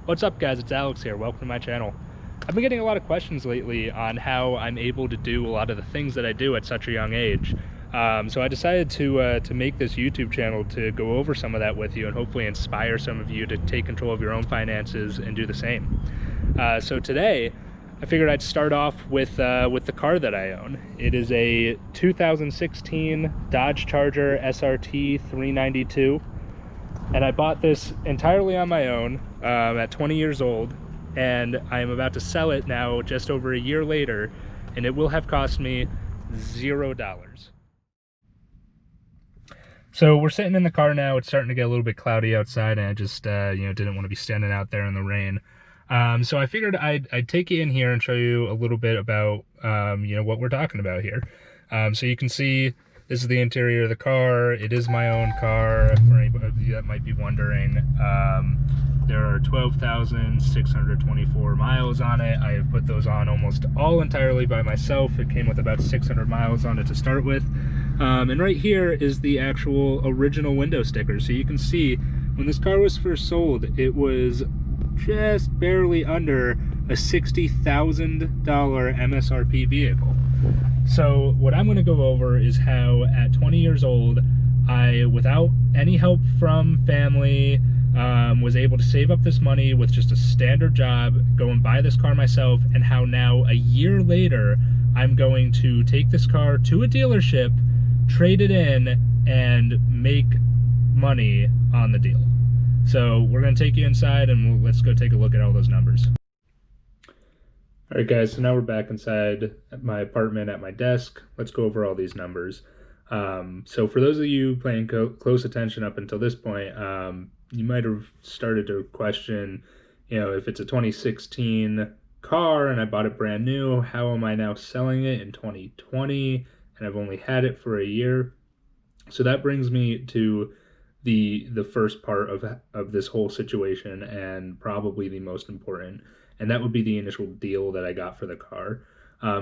What's up, guys? It's Alex here. Welcome to my channel. I've been getting a lot of questions lately on how I'm able to do a lot of the things that I do at such a young age. So I decided to make this YouTube channel to go over some of that with you and hopefully inspire some of you to take control of your own finances and do the same. So today, I figured I'd start off with the car that I own. It is a 2016 Dodge Charger SRT 392. And I bought this entirely on my own at 20 years old, and I am about to sell it now just over a year later, and it will have cost me $0. So we're sitting in the car now. It's starting to get a little bit cloudy outside, and I just didn't want to be standing out there in the rain. So I figured I'd take you in here and show you a little bit about what we're talking about here. So you can see this is the interior of the car. It is my own car, for anybody of you that might be wondering. There are 12,624 miles on it. I have put those on almost all entirely by myself. It came with about 600 miles on it to start with. And right here is the actual original window sticker. So you can see when this car was first sold, it was just barely under a $60,000 MSRP vehicle. So what I'm going to go over is how at 20 years old, I, without any help from family, was able to save up this money with just a standard job, go and buy this car myself, and how now a year later, I'm going to take this car to a dealership, trade it in, and make money on the deal. So we're going to take you inside and let's go take a look at all those numbers. All right, guys, so now we're back inside my apartment at my desk. Let's go over all these numbers. So for those of you paying close attention up until this point, you might have started to question, if it's a 2016 car and I bought it brand new, how am I now selling it in 2020 and I've only had it for a year? So that brings me to the first part of this whole situation, and probably the most important, and that would be the initial deal that I got for the car.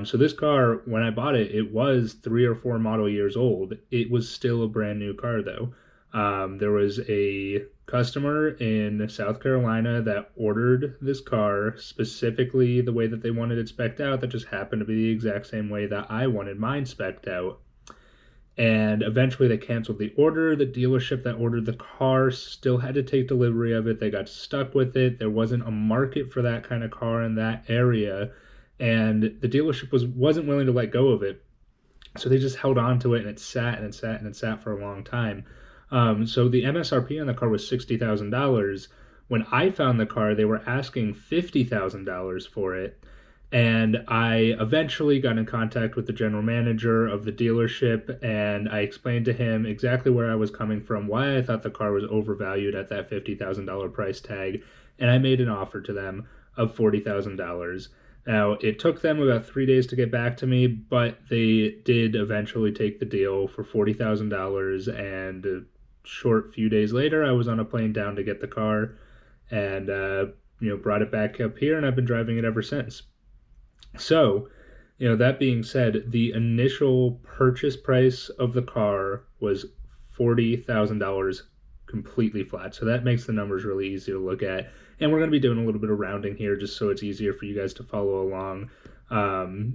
So this car, when I bought it, it was 3 or 4 model years old. It was still a brand new car though. There was a customer in South Carolina that ordered this car specifically the way that they wanted it spec'd out, that just happened to be the exact same way that I wanted mine spec'd out. And eventually they canceled the order. The dealership that ordered the car still had to take delivery of it. They got stuck with it. There wasn't a market for that kind of car in that area, and the dealership wasn't willing to let go of it. So they just held on to it, and it sat and it sat and it sat for a long time. So the MSRP on the car was $60,000. When I found the car, they were asking $50,000 for it. And I eventually got in contact with the general manager of the dealership, and I explained to him exactly where I was coming from, why I thought the car was overvalued at that $50,000 price tag, and I made an offer to them of $40,000. Now, it took them about 3 days to get back to me, but they did eventually take the deal for $40,000, and a short few days later, I was on a plane down to get the car, and brought it back up here, and I've been driving it ever since. So, that being said, the initial purchase price of the car was $40,000 completely flat. So that makes the numbers really easy to look at. And we're going to be doing a little bit of rounding here just so it's easier for you guys to follow along.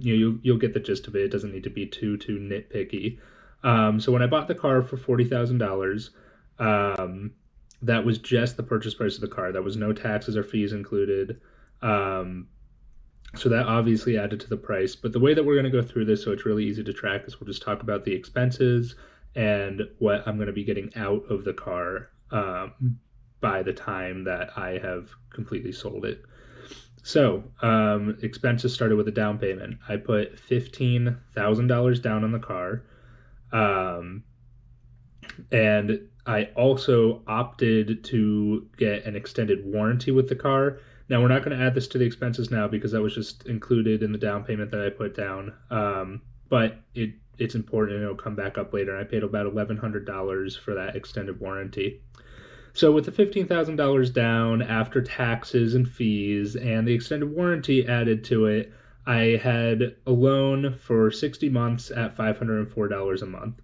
You'll get the gist of it. It doesn't need to be too nitpicky. So when I bought the car for $40,000, that was just the purchase price of the car. That was no taxes or fees included. So that obviously added to the price. But the way that we're going to go through this so it's really easy to track is we'll just talk about the expenses and what I'm going to be getting out of the car by the time that I have completely sold it. So expenses started with a down payment. I put $15,000 down on the car. And I also opted to get an extended warranty with the car. Now, we're not going to add this to the expenses now because that was just included in the down payment that I put down. But it's important, and it'll come back up later. I paid about $1,100 for that extended warranty. So with the $15,000 down after taxes and fees and the extended warranty added to it, I had a loan for 60 months at $504 a month.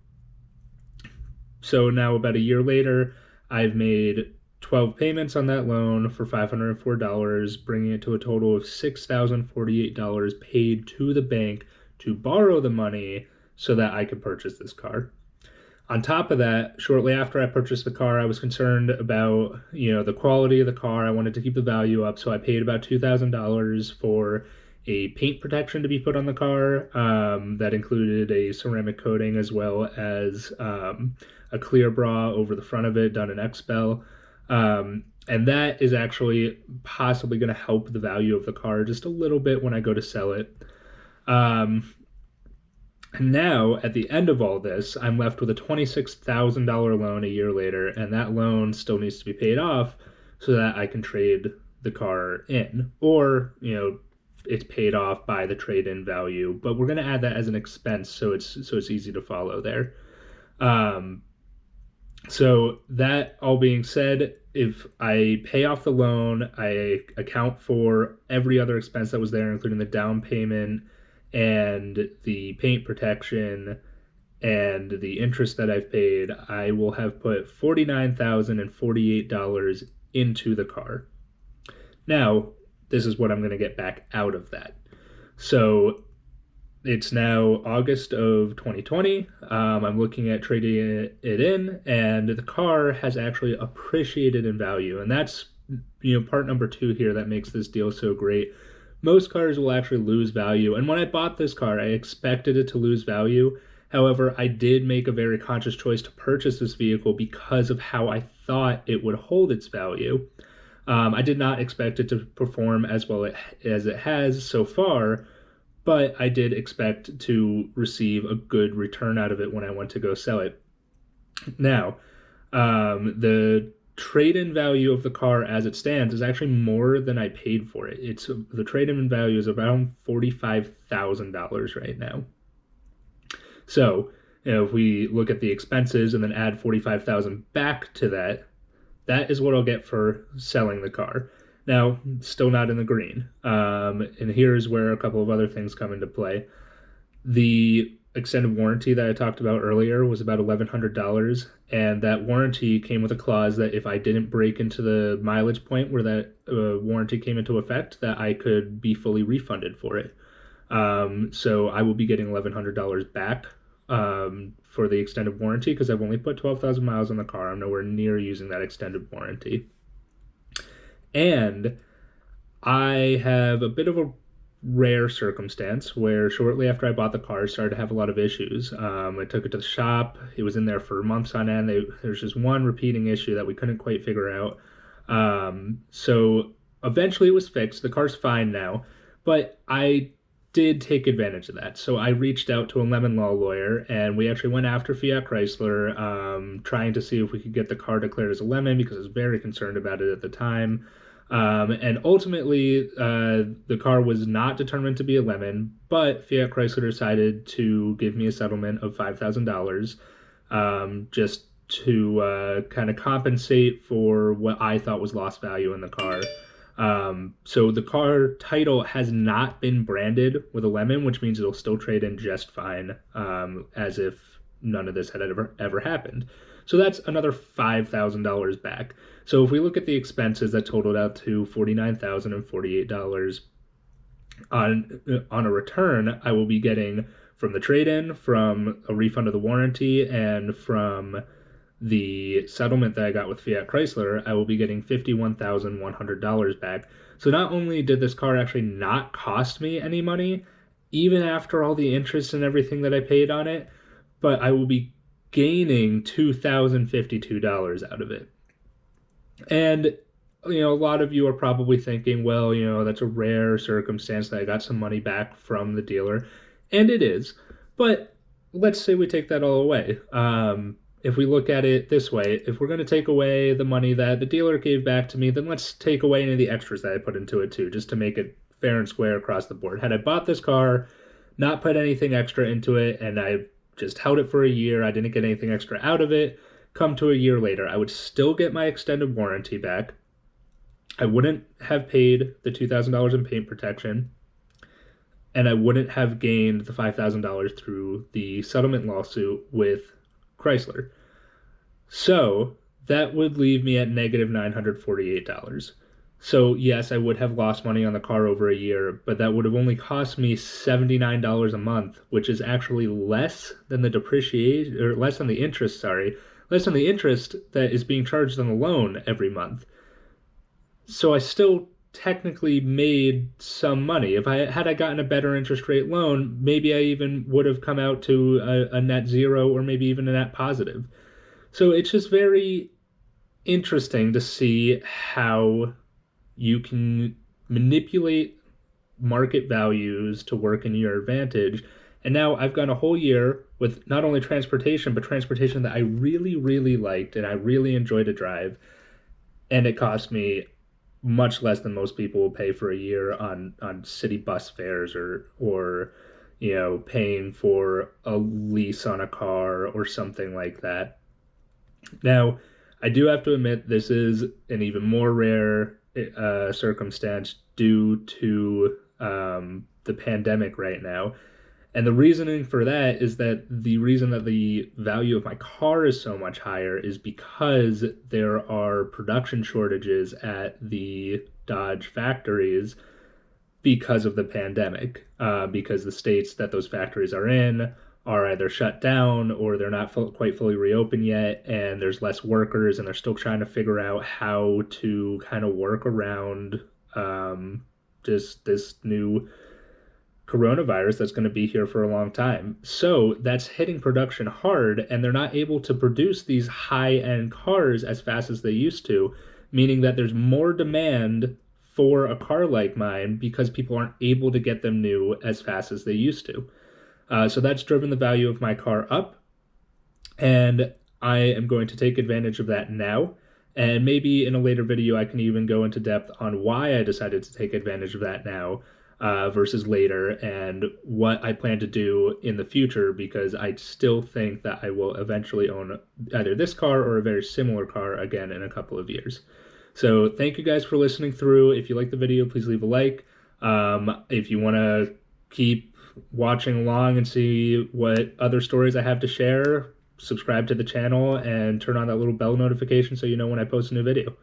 So now about a year later, I've made 12 payments on that loan for $504, bringing it to a total of $6,048 paid to the bank to borrow the money so that I could purchase this car. On top of that, shortly after I purchased the car, I was concerned about, the quality of the car. I wanted to keep the value up, so I paid about $2,000 for a paint protection to be put on the car. That included a ceramic coating as well as a clear bra over the front of it, done in XPEL. And that is actually possibly going to help the value of the car just a little bit when I go to sell it. And now, at the end of all this, I'm left with a $26,000 loan a year later, and that loan still needs to be paid off so that I can trade the car in. Or, it's paid off by the trade-in value, but we're going to add that as an expense so it's easy to follow there. So that all being said, if I pay off the loan, I account for every other expense that was there, including the down payment and the paint protection and the interest that I've paid, I will have put $49,048 into the car. Now, this is what I'm going to get back out of that. So it's now August of 2020. I'm looking at trading it in, and the car has actually appreciated in value. And that's, part number 2 here that makes this deal so great. Most cars will actually lose value. And when I bought this car, I expected it to lose value. However, I did make a very conscious choice to purchase this vehicle because of how I thought it would hold its value. I did not expect it to perform as well as it has so far, but I did expect to receive a good return out of it when I went to go sell it. Now, the trade-in value of the car as it stands is actually more than I paid for it. The trade-in value is around $45,000 right now. So, if we look at the expenses and then add $45,000 back to that, that is what I'll get for selling the car. Now, still not in the green. And here's where a couple of other things come into play. The extended warranty that I talked about earlier was about $1,100, and that warranty came with a clause that if I didn't break into the mileage point where that warranty came into effect, that I could be fully refunded for it. So I will be getting $1,100 back for the extended warranty because I've only put 12,000 miles on the car. I'm nowhere near using that extended warranty. And I have a bit of a rare circumstance where shortly after I bought the car, I started to have a lot of issues. I took it to the shop. It was in there for months on end. There's just one repeating issue that we couldn't quite figure out. So eventually it was fixed. The car's fine now, but I did take advantage of that. So I reached out to a lemon law lawyer, and we actually went after Fiat Chrysler, trying to see if we could get the car declared as a lemon because I was very concerned about it at the time. And ultimately, the car was not determined to be a lemon, but Fiat Chrysler decided to give me a settlement of $5,000 just to kind of compensate for what I thought was lost value in the car. So the car title has not been branded with a lemon, which means it'll still trade in just fine, as if none of this had ever happened. So that's another $5,000 back. So if we look at the expenses, that totaled out to $49,048 on a return. I will be getting from the trade-in, from a refund of the warranty, and from the settlement that I got with Fiat Chrysler, I will be getting $51,100 back. So not only did this car actually not cost me any money, even after all the interest and everything that I paid on it, but I will be gaining $2,052 out of it. And, a lot of you are probably thinking, well, that's a rare circumstance that I got some money back from the dealer. And it is. But let's say we take that all away. If we look at it this way, if we're going to take away the money that the dealer gave back to me, then let's take away any of the extras that I put into it too, just to make it fair and square across the board. Had I bought this car, not put anything extra into it, and I just held it for a year, I didn't get anything extra out of it, come to a year later, I would still get my extended warranty back. I wouldn't have paid the $2,000 in paint protection, and I wouldn't have gained the $5,000 through the settlement lawsuit with Chrysler. So that would leave me at negative $948. So yes, I would have lost money on the car over a year, but that would have only cost me $79 a month, which is actually less than the depreciation, or less than the interest, sorry, less than the interest that is being charged on the loan every month. So I still technically made some money. If I gotten a better interest rate loan, maybe I even would have come out to a net zero or maybe even a net positive. So it's just very interesting to see how you can manipulate market values to work in your advantage. And now I've gone a whole year with not only transportation, but transportation that I really, really liked and I really enjoy to drive. And it cost me much less than most people will pay for a year on city bus fares or paying for a lease on a car or something like that. Now, I do have to admit this is an even more rare circumstance due to the pandemic right now. And the reasoning for that is that the reason that the value of my car is so much higher is because there are production shortages at the Dodge factories because of the pandemic, because the states that those factories are in are either shut down or they're not quite fully reopened yet, and there's less workers, and they're still trying to figure out how to kind of work around just this new coronavirus that's going to be here for a long time. So that's hitting production hard, and they're not able to produce these high-end cars as fast as they used to, meaning that there's more demand for a car like mine because people aren't able to get them new as fast as they used to. So that's driven the value of my car up, and I am going to take advantage of that now. And maybe in a later video, I can even go into depth on why I decided to take advantage of that now versus later, and what I plan to do in the future, because I still think that I will eventually own either this car or a very similar car again in a couple of years. So thank you guys for listening through. If you like the video, please leave a like. If you want to keep watching along and see what other stories I have to share, subscribe to the channel and turn on that little bell notification so you know when I post a new video.